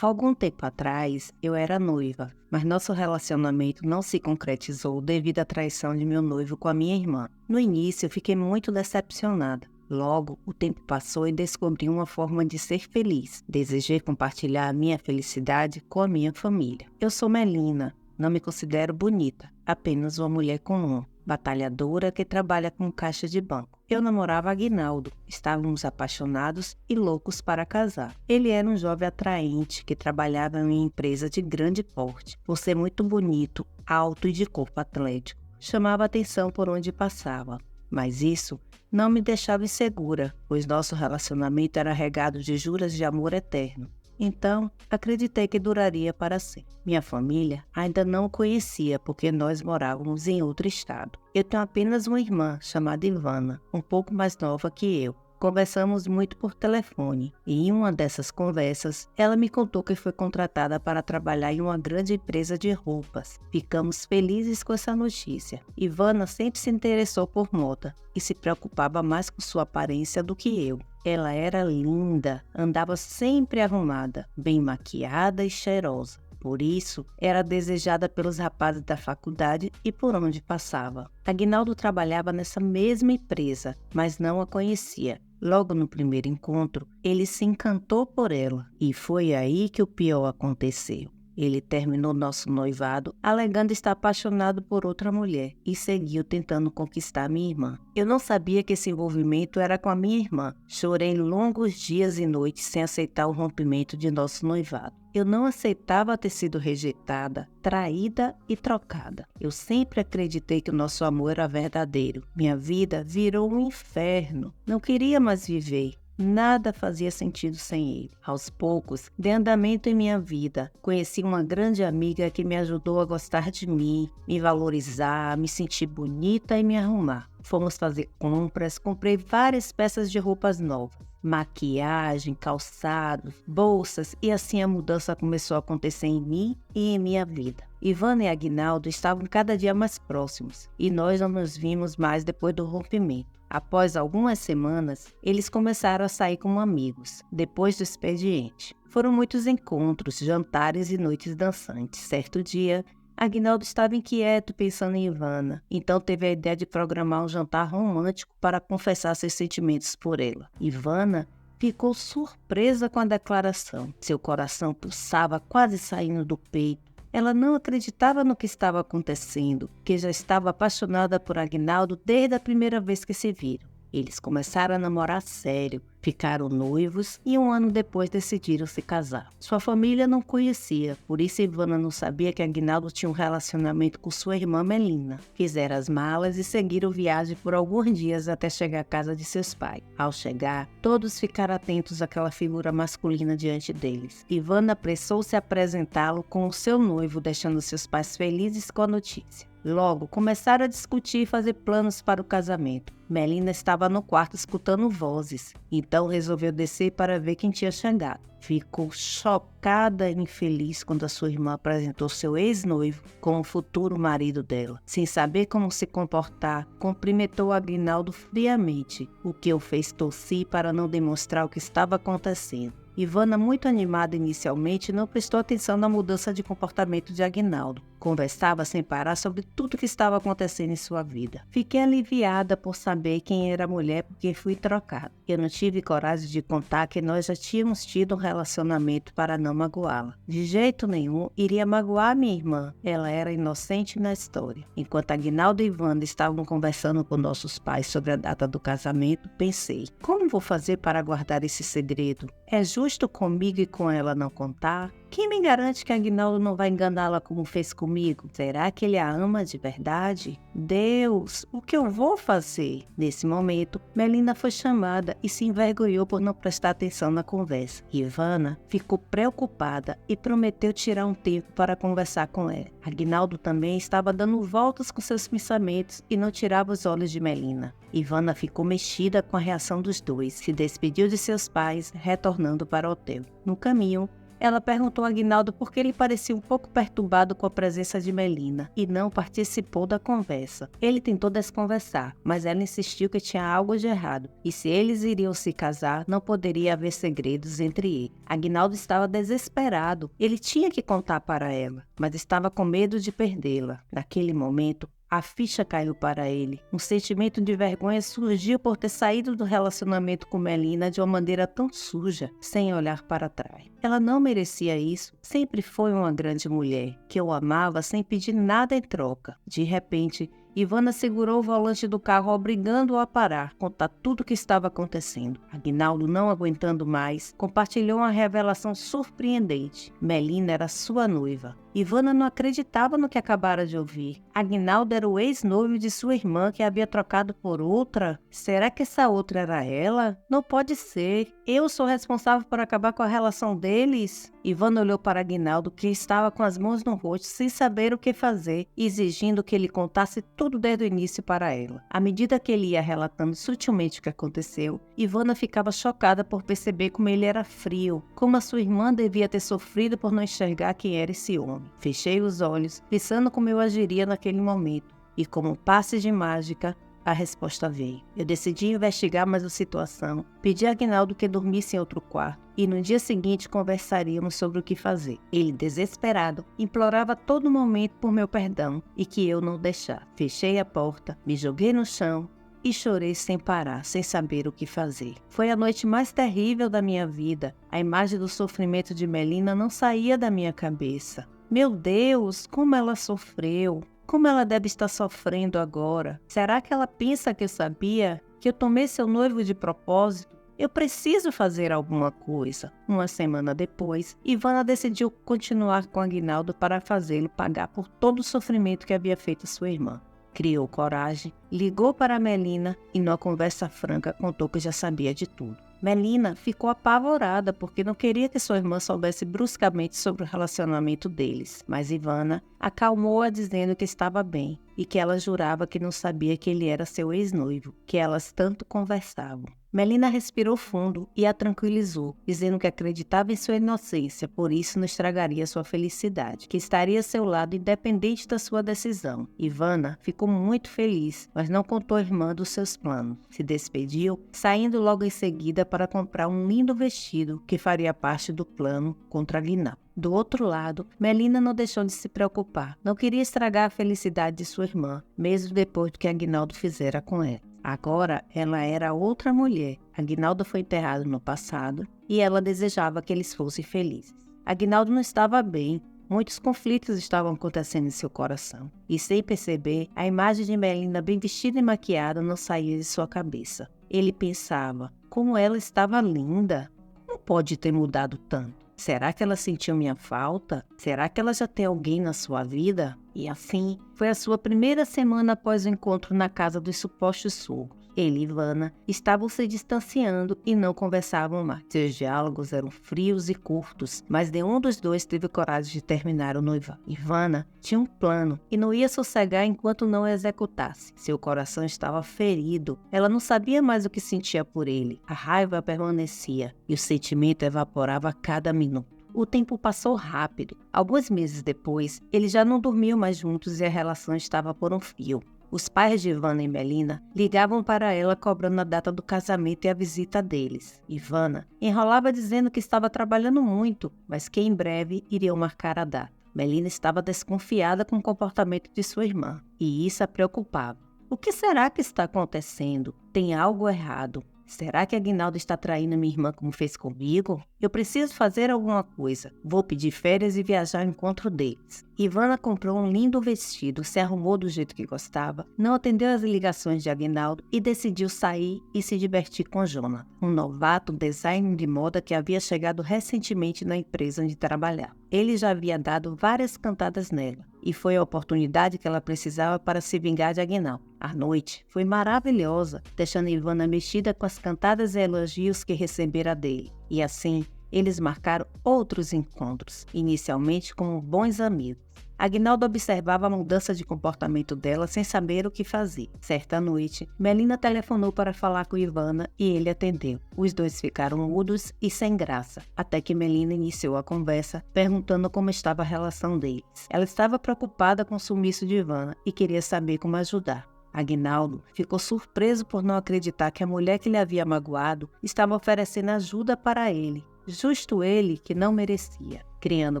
Algum tempo atrás, eu era noiva, mas nosso relacionamento não se concretizou devido à traição de meu noivo com a minha irmã. No início, eu fiquei muito decepcionada. Logo, o tempo passou e descobri uma forma de ser feliz. Desejei compartilhar a minha felicidade com a minha família. Eu sou Melina, não me considero bonita, apenas uma mulher comum, batalhadora que trabalha com caixa de banco. Eu namorava Aguinaldo, estávamos apaixonados e loucos para casar. Ele era um jovem atraente que trabalhava em uma empresa de grande porte. Por ser muito bonito, alto e de corpo atlético, chamava atenção por onde passava. Mas isso não me deixava insegura, pois nosso relacionamento era regado de juras de amor eterno. Então, acreditei que duraria para sempre. Minha família ainda não o conhecia porque nós morávamos em outro estado. Eu tenho apenas uma irmã chamada Ivana, um pouco mais nova que eu. Conversamos muito por telefone e em uma dessas conversas, ela me contou que foi contratada para trabalhar em uma grande empresa de roupas. Ficamos felizes com essa notícia. Ivana sempre se interessou por moda e se preocupava mais com sua aparência do que eu. Ela era linda, andava sempre arrumada, bem maquiada e cheirosa. Por isso, era desejada pelos rapazes da faculdade e por onde passava. Aguinaldo trabalhava nessa mesma empresa, mas não a conhecia. Logo no primeiro encontro, ele se encantou por ela e foi aí que o pior aconteceu. Ele terminou nosso noivado, alegando estar apaixonado por outra mulher e seguiu tentando conquistar minha irmã. Eu não sabia que esse envolvimento era com a minha irmã. Chorei longos dias e noites sem aceitar o rompimento de nosso noivado. Eu não aceitava ter sido rejeitada, traída e trocada. Eu sempre acreditei que o nosso amor era verdadeiro. Minha vida virou um inferno. Não queria mais viver. Nada fazia sentido sem ele. Aos poucos, dei andamento em minha vida. Conheci uma grande amiga que me ajudou a gostar de mim, me valorizar, me sentir bonita e me arrumar. Fomos fazer compras, comprei várias peças de roupas novas, maquiagem, calçados, bolsas e assim a mudança começou a acontecer em mim e em minha vida. Ivana e Aguinaldo estavam cada dia mais próximos e nós não nos vimos mais depois do rompimento. Após algumas semanas, eles começaram a sair como amigos, depois do expediente. Foram muitos encontros, jantares e noites dançantes. Certo dia, Aguinaldo estava inquieto pensando em Ivana, então teve a ideia de programar um jantar romântico para confessar seus sentimentos por ela. Ivana ficou surpresa com a declaração. Seu coração pulsava quase saindo do peito. Ela não acreditava no que estava acontecendo, que já estava apaixonada por Aguinaldo desde a primeira vez que se viram. Eles começaram a namorar sério, ficaram noivos e um ano depois decidiram se casar. Sua família não conhecia, por isso Ivana não sabia que Aguinaldo tinha um relacionamento com sua irmã Melina. Fizeram as malas e seguiram viagem por alguns dias até chegar à casa de seus pais. Ao chegar, todos ficaram atentos àquela figura masculina diante deles. Ivana apressou-se a apresentá-lo com o seu noivo, deixando seus pais felizes com a notícia. Logo, começaram a discutir e fazer planos para o casamento. Melina estava no quarto escutando vozes, então resolveu descer para ver quem tinha chegado. Ficou chocada e infeliz quando a sua irmã apresentou seu ex-noivo como o futuro marido dela. Sem saber como se comportar, cumprimentou Aguinaldo friamente, o que o fez tossir para não demonstrar o que estava acontecendo. Ivana, muito animada inicialmente, não prestou atenção na mudança de comportamento de Aguinaldo. Conversava sem parar sobre tudo o que estava acontecendo em sua vida. Fiquei aliviada por saber quem era a mulher por quem fui trocada. Eu não tive coragem de contar que nós já tínhamos tido um relacionamento para não magoá-la. De jeito nenhum, iria magoar minha irmã. Ela era inocente na história. Enquanto Aguinaldo e Ivana estavam conversando com nossos pais sobre a data do casamento, pensei, como vou fazer para guardar esse segredo? É justo comigo e com ela não contar? Quem me garante que Aguinaldo não vai enganá-la como fez comigo? Será que ele a ama de verdade? Deus, o que eu vou fazer? Nesse momento, Melina foi chamada e se envergonhou por não prestar atenção na conversa. Ivana ficou preocupada e prometeu tirar um tempo para conversar com ela. Aguinaldo também estava dando voltas com seus pensamentos e não tirava os olhos de Melina. Ivana ficou mexida com a reação dos dois, se despediu de seus pais, retornando para o hotel. No caminho, Ela perguntou a Aguinaldo por que ele parecia um pouco perturbado com a presença de Melina e não participou da conversa. Ele tentou desconversar, mas ela insistiu que tinha algo de errado e se eles iriam se casar, não poderia haver segredos entre eles. Aguinaldo estava desesperado. Ele tinha que contar para ela, mas estava com medo de perdê-la. Naquele momento, a ficha caiu para ele. Um sentimento de vergonha surgiu por ter saído do relacionamento com Melina de uma maneira tão suja, sem olhar para trás. Ela não merecia isso. Sempre foi uma grande mulher, que o amava sem pedir nada em troca. De repente, Ivana segurou o volante do carro, obrigando-o a parar, contar tudo o que estava acontecendo. Aguinaldo, não aguentando mais, compartilhou uma revelação surpreendente. Melina era sua noiva. Ivana não acreditava no que acabara de ouvir. Aguinaldo era o ex-noivo de sua irmã que havia trocado por outra? Será que essa outra era ela? Não pode ser. Eu sou responsável por acabar com a relação deles? Ivana olhou para Aguinaldo, que estava com as mãos no rosto, sem saber o que fazer, exigindo que ele contasse tudo desde o início para ela. À medida que ele ia relatando sutilmente o que aconteceu, Ivana ficava chocada por perceber como ele era frio, como a sua irmã devia ter sofrido por não enxergar quem era esse homem. Fechei os olhos, pensando como eu agiria naquele momento, e como um passe de mágica, a resposta veio. Eu decidi investigar mais a situação, pedi a Aguinaldo que dormisse em outro quarto, e no dia seguinte conversaríamos sobre o que fazer. Ele, desesperado, implorava a todo momento por meu perdão e que eu não deixasse. Fechei a porta, me joguei no chão e chorei sem parar, sem saber o que fazer. Foi a noite mais terrível da minha vida. A imagem do sofrimento de Melina não saía da minha cabeça. Meu Deus, como ela sofreu! Como ela deve estar sofrendo agora? Será que ela pensa que eu sabia? Que eu tomei seu noivo de propósito? Eu preciso fazer alguma coisa. Uma semana depois, Ivana decidiu continuar com Aguinaldo para fazê-lo pagar por todo o sofrimento que havia feito sua irmã. Criou coragem, ligou para Melina e, numa conversa franca, contou que já sabia de tudo. Melina ficou apavorada porque não queria que sua irmã soubesse bruscamente sobre o relacionamento deles, mas Ivana acalmou-a dizendo que estava bem e que ela jurava que não sabia que ele era seu ex-noivo, que elas tanto conversavam. Melina respirou fundo e a tranquilizou, dizendo que acreditava em sua inocência, por isso não estragaria sua felicidade, que estaria a seu lado independente da sua decisão. Ivana ficou muito feliz, mas não contou à irmã dos seus planos. Se despediu, saindo logo em seguida para comprar um lindo vestido que faria parte do plano contra Aguinaldo. Do outro lado, Melina não deixou de se preocupar. Não queria estragar a felicidade de sua irmã, mesmo depois do que Aguinaldo fizera com ela. Agora, ela era outra mulher. Aguinaldo foi enterrado no passado e ela desejava que eles fossem felizes. Aguinaldo não estava bem. Muitos conflitos estavam acontecendo em seu coração. E sem perceber, a imagem de Melina bem vestida e maquiada não saía de sua cabeça. Ele pensava, como ela estava linda. Não pode ter mudado tanto. Será que ela sentiu minha falta? Será que ela já tem alguém na sua vida? E assim, foi a sua primeira semana após o encontro na casa dos supostos sogros. Ele e Ivana estavam se distanciando e não conversavam mais. Seus diálogos eram frios e curtos, mas nenhum dos dois teve coragem de terminar o noivado. Ivana tinha um plano e não ia sossegar enquanto não o executasse. Seu coração estava ferido. Ela não sabia mais o que sentia por ele. A raiva permanecia e o sentimento evaporava a cada minuto. O tempo passou rápido. Alguns meses depois, eles já não dormiam mais juntos e a relação estava por um fio. Os pais de Ivana e Melina ligavam para ela cobrando a data do casamento e a visita deles. Ivana enrolava dizendo que estava trabalhando muito, mas que em breve iriam marcar a data. Melina estava desconfiada com o comportamento de sua irmã, e isso a preocupava. O que será que está acontecendo? Tem algo errado. Será que Aguinaldo está traindo minha irmã como fez comigo? Eu preciso fazer alguma coisa. Vou pedir férias e viajar ao encontro deles. Ivana comprou um lindo vestido, se arrumou do jeito que gostava, não atendeu às ligações de Aguinaldo e decidiu sair e se divertir com Jonathan, um novato designer de moda que havia chegado recentemente na empresa onde trabalhava. Ele já havia dado várias cantadas nela e foi a oportunidade que ela precisava para se vingar de Aguinaldo. A noite foi maravilhosa, deixando Ivana mexida com as cantadas e elogios que recebera dele. E assim, eles marcaram outros encontros, inicialmente como bons amigos. Aguinaldo observava a mudança de comportamento dela sem saber o que fazer. Certa noite, Melina telefonou para falar com Ivana e ele atendeu. Os dois ficaram mudos e sem graça, até que Melina iniciou a conversa, perguntando como estava a relação deles. Ela estava preocupada com o sumiço de Ivana e queria saber como ajudar. Aguinaldo ficou surpreso por não acreditar que a mulher que lhe havia magoado estava oferecendo ajuda para ele, justo ele que não merecia. Criando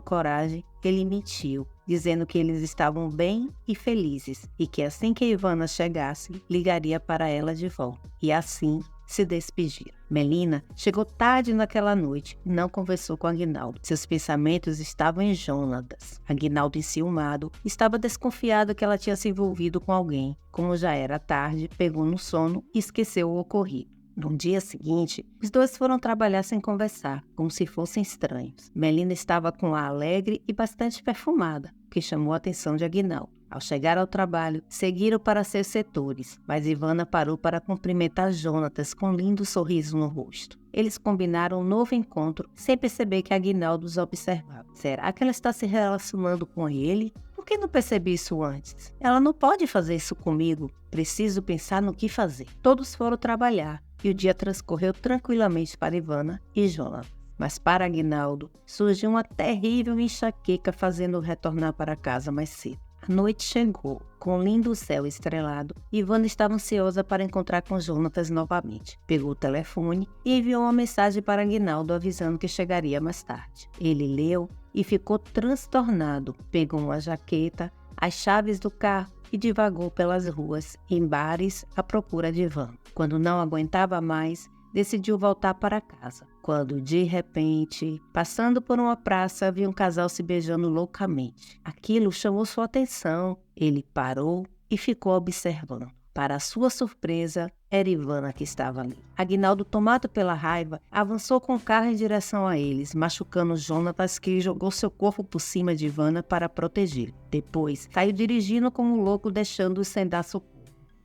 coragem, ele mentiu, dizendo que eles estavam bem e felizes e que assim que Ivana chegasse, ligaria para ela de volta. E assim se despediram. Melina chegou tarde naquela noite e não conversou com Aguinaldo. Seus pensamentos estavam em Jonatas. Aguinaldo, enciumado, estava desconfiado que ela tinha se envolvido com alguém. Como já era tarde, pegou no sono e esqueceu o ocorrido. No dia seguinte, os dois foram trabalhar sem conversar, como se fossem estranhos. Melina estava com ar alegre e bastante perfumada, o que chamou a atenção de Aguinaldo. Ao chegar ao trabalho, seguiram para seus setores, mas Ivana parou para cumprimentar Jonatas com um lindo sorriso no rosto. Eles combinaram um novo encontro, sem perceber que Aguinaldo os observava. Será que ela está se relacionando com ele? Por que não percebi isso antes? Ela não pode fazer isso comigo. Preciso pensar no que fazer. Todos foram trabalhar e o dia transcorreu tranquilamente para Ivana e Jonatas. Mas para Aguinaldo, surgiu uma terrível enxaqueca fazendo-o retornar para casa mais cedo. A noite chegou. Com um lindo céu estrelado, Ivana estava ansiosa para encontrar com Jonatas novamente. Pegou o telefone e enviou uma mensagem para Aguinaldo avisando que chegaria mais tarde. Ele leu e ficou transtornado. Pegou uma jaqueta, as chaves do carro e divagou pelas ruas, em bares, à procura de Ivana. Quando não aguentava mais, decidiu voltar para casa. Quando, de repente, passando por uma praça, viu um casal se beijando loucamente. Aquilo chamou sua atenção. Ele parou e ficou observando. Para sua surpresa, era Ivana que estava ali. Aguinaldo, tomado pela raiva, avançou com o carro em direção a eles, machucando Jonatas, que jogou seu corpo por cima de Ivana para protegê-lo. Depois, saiu dirigindo como um louco, deixando-os sem dar socorro.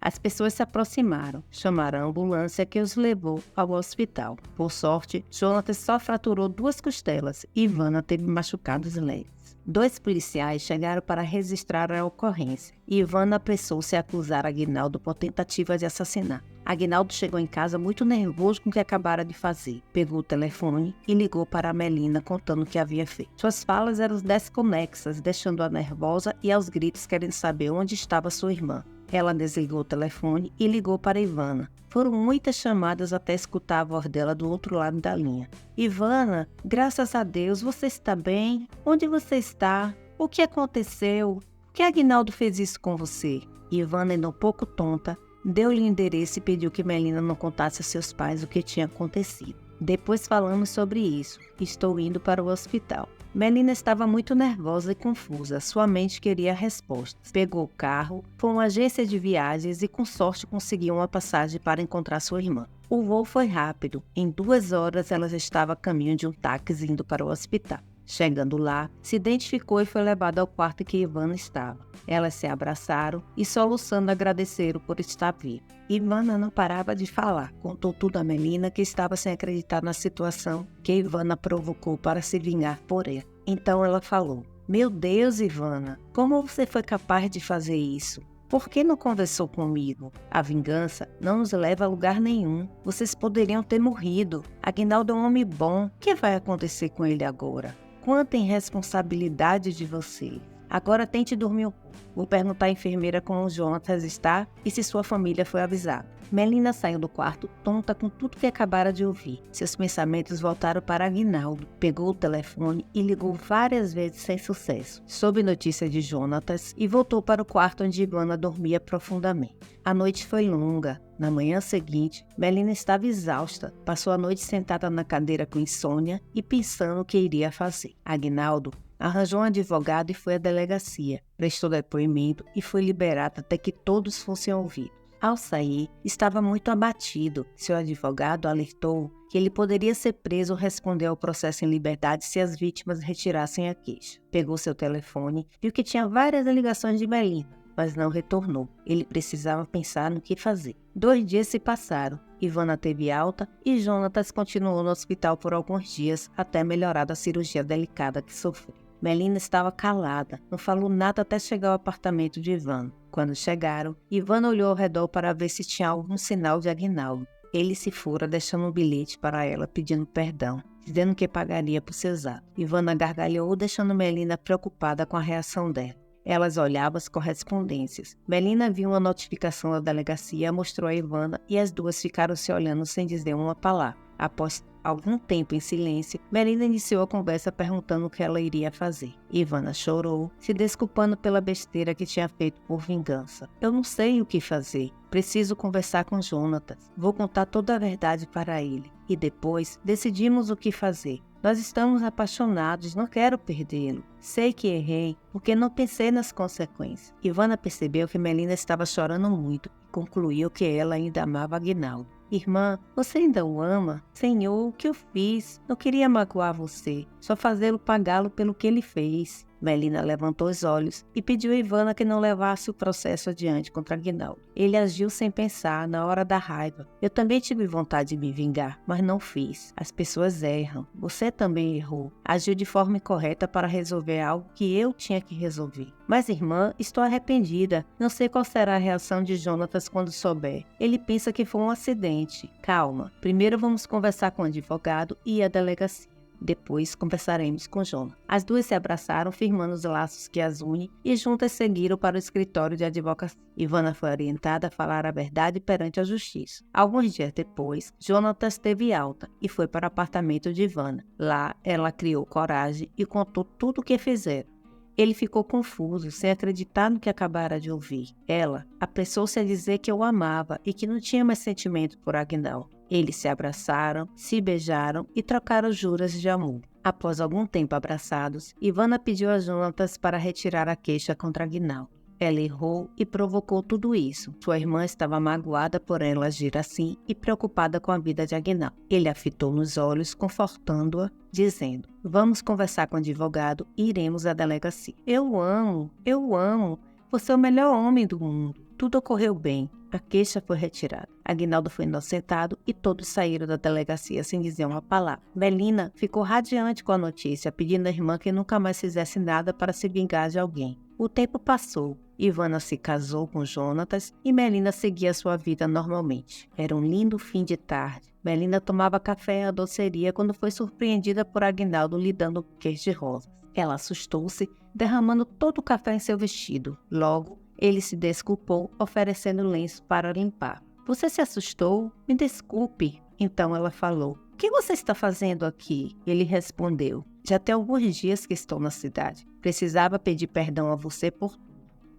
As pessoas se aproximaram, chamaram a ambulância que os levou ao hospital. Por sorte, Jonatas só fraturou 2 costelas e Ivana teve machucados leves. 2 policiais chegaram para registrar a ocorrência e Ivana apressou-se a acusar Aguinaldo por tentativa de assassinato. Aguinaldo chegou em casa muito nervoso com o que acabara de fazer. Pegou o telefone e ligou para a Melina contando o que havia feito. Suas falas eram desconexas, deixando-a nervosa e aos gritos querendo saber onde estava sua irmã. Ela desligou o telefone e ligou para Ivana. Foram muitas chamadas até escutar a voz dela do outro lado da linha. Ivana, graças a Deus, você está bem? Onde você está? O que aconteceu? Por que Aguinaldo fez isso com você? Ivana, ainda um pouco tonta, deu-lhe o endereço e pediu que Melina não contasse a seus pais o que tinha acontecido. Depois falamos sobre isso. Estou indo para o hospital. Melina estava muito nervosa e confusa. Sua mente queria respostas. Pegou o carro, foi a uma agência de viagens e com sorte conseguiu uma passagem para encontrar sua irmã. O voo foi rápido. Em 2 horas ela já estava a caminho de um táxi indo para o hospital. Chegando lá, se identificou e foi levada ao quarto em que Ivana estava. Elas se abraçaram e, soluçando, agradeceram por estar viva. Ivana não parava de falar, contou tudo a Melina, que estava sem acreditar na situação que Ivana provocou para se vingar por ela. Então ela falou: "Meu Deus, Ivana, como você foi capaz de fazer isso? Por que não conversou comigo? A vingança não nos leva a lugar nenhum. Vocês poderiam ter morrido. Aguinaldo é um homem bom. O que vai acontecer com ele agora? Quanta irresponsabilidade de você. Agora tente dormir um pouco. Vou perguntar à enfermeira como o Jonatas está e se sua família foi avisada." Melina saiu do quarto, tonta com tudo que acabara de ouvir. Seus pensamentos voltaram para Aguinaldo. Pegou o telefone e ligou várias vezes sem sucesso. Soube notícia de Jonatas e voltou para o quarto onde Ivana dormia profundamente. A noite foi longa. Na manhã seguinte, Melina estava exausta. Passou a noite sentada na cadeira com insônia e pensando o que iria fazer. Aguinaldo arranjou um advogado e foi à delegacia. Prestou depoimento e foi liberado até que todos fossem ouvidos. Ao sair, estava muito abatido. Seu advogado alertou que ele poderia ser preso ou responder ao processo em liberdade se as vítimas retirassem a queixa. Pegou seu telefone, viu que tinha várias ligações de Melina. mas não retornou. Ele precisava pensar no que fazer. 2 dias se passaram. Ivana teve alta e Jonatas continuou no hospital por alguns dias até melhorar da cirurgia delicada que sofreu. Melina estava calada, não falou nada até chegar ao apartamento de Ivana. Quando chegaram, Ivana olhou ao redor para ver se tinha algum sinal de Aguinaldo. Ele se fora deixando um bilhete para ela pedindo perdão, dizendo que pagaria por seus atos. Ivana gargalhou, deixando Melina preocupada com a reação dela. Elas olhavam as correspondências. Melina viu uma notificação da delegacia, mostrou a Ivana e as duas ficaram se olhando sem dizer uma palavra. Após algum tempo em silêncio, Melina iniciou a conversa perguntando o que ela iria fazer. Ivana chorou, se desculpando pela besteira que tinha feito por vingança. Eu não sei o que fazer. Preciso conversar com Jonatas. Vou contar toda a verdade para ele. E depois decidimos o que fazer. Nós estamos apaixonados, não quero perdê-lo. Sei que errei, porque não pensei nas consequências. Ivana percebeu que Melina estava chorando muito e concluiu que ela ainda amava Aguinaldo. Irmã, você ainda o ama? Senhor, o que eu fiz? Não queria magoar você, só fazê-lo pagá-lo pelo que ele fez. Melina levantou os olhos e pediu a Ivana que não levasse o processo adiante contra Aguinaldo. Ele agiu sem pensar, na hora da raiva. Eu também tive vontade de me vingar, mas não fiz. As pessoas erram. Você também errou. Agiu de forma incorreta para resolver algo que eu tinha que resolver. Mas, irmã, estou arrependida. Não sei qual será a reação de Jonatas quando souber. Ele pensa que foi um acidente. Calma. Primeiro vamos conversar com o advogado e a delegacia. Depois conversaremos com Jonatas. As duas se abraçaram, firmando os laços que as unem, e juntas seguiram para o escritório de advocacia. Ivana foi orientada a falar a verdade perante a justiça. Alguns dias depois, Jonatas teve alta e foi para o apartamento de Ivana. Lá, ela criou coragem e contou tudo o que fizeram. Ele ficou confuso, sem acreditar no que acabara de ouvir. Ela apressou-se a dizer que o amava e que não tinha mais sentimento por Aguinaldo. Eles se abraçaram, se beijaram e trocaram juras de amor. Após algum tempo abraçados, Ivana pediu a Jonatas para retirar a queixa contra Aguinaldo. Ela errou e provocou tudo isso. Sua irmã estava magoada por ela agir assim e preocupada com a vida de Aguinaldo. Ele a fitou nos olhos, confortando-a, dizendo: vamos conversar com o advogado e iremos à delegacia. Eu o amo. Você é o melhor homem do mundo. Tudo ocorreu bem. A queixa foi retirada. Aguinaldo foi inocentado e todos saíram da delegacia sem dizer uma palavra. Melina ficou radiante com a notícia, pedindo à irmã que nunca mais fizesse nada para se vingar de alguém. O tempo passou. Ivana se casou com Jonatas e Melina seguia sua vida normalmente. Era um lindo fim de tarde. Melina tomava café à doceria quando foi surpreendida por Aguinaldo lhe dando um buquê de rosas. Ela assustou-se, derramando todo o café em seu vestido. Logo, ele se desculpou, oferecendo lenço para limpar. Você se assustou? Me desculpe. Então ela falou: o que você está fazendo aqui? Ele respondeu: já tem alguns dias que estou na cidade. Precisava pedir perdão a você por tudo.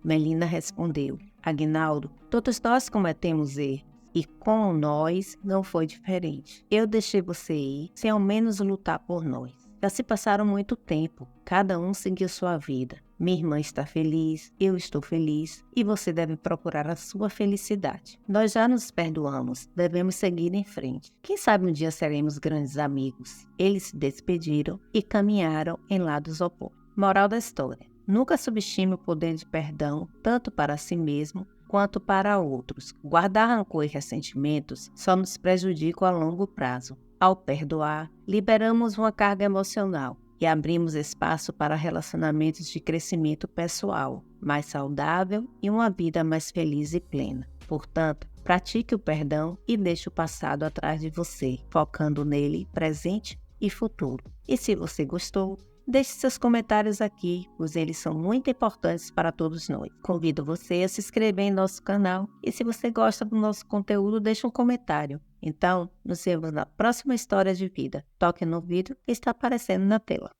Melina respondeu: Aguinaldo, todos nós cometemos erros. E com nós não foi diferente. Eu deixei você ir sem ao menos lutar por nós. Já se passaram muito tempo, cada um seguiu sua vida. Minha irmã está feliz, eu estou feliz e você deve procurar a sua felicidade. Nós já nos perdoamos, devemos seguir em frente. Quem sabe um dia seremos grandes amigos. Eles se despediram e caminharam em lados opostos. Moral da história: nunca subestime o poder de perdão, tanto para si mesmo quanto para outros. Guardar rancor e ressentimentos só nos prejudica a longo prazo. Ao perdoar, liberamos uma carga emocional e abrimos espaço para relacionamentos de crescimento pessoal, mais saudável e uma vida mais feliz e plena. Portanto, pratique o perdão e deixe o passado atrás de você, focando nele presente e futuro. E se você gostou, deixe seus comentários aqui, pois eles são muito importantes para todos nós. Convido você a se inscrever em nosso canal e se você gosta do nosso conteúdo, deixe um comentário. Então, nos vemos na próxima história de vida. Toque no vídeo que está aparecendo na tela.